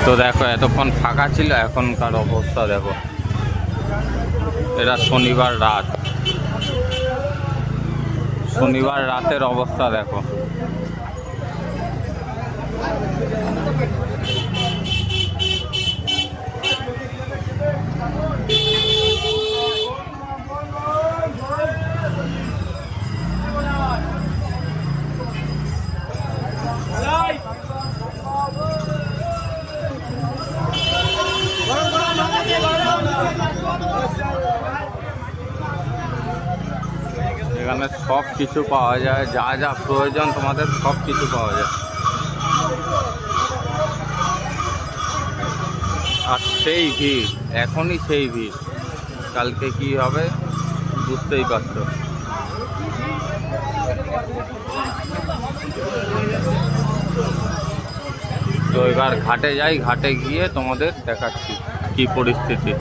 তো দেখো এতক্ষণ ফাঁকা ছিল, এখনকার অবস্থা দেখো। এটা শনিবার রাত, শনিবার রাতের অবস্থা দেখো। এখানে সব কিছু পাওয়া যায়, যা যা প্রয়োজন তোমাদের সব কিছু পাওয়া যায়। আর সেই ভিড়, এখনই সেই ভিড়, কালকে কি হবে বুঝতেই পারছো। তো এবার ঘাটে যাই, ঘাটে গিয়ে তোমাদের দেখাচ্ছি কি পরিস্থিতি।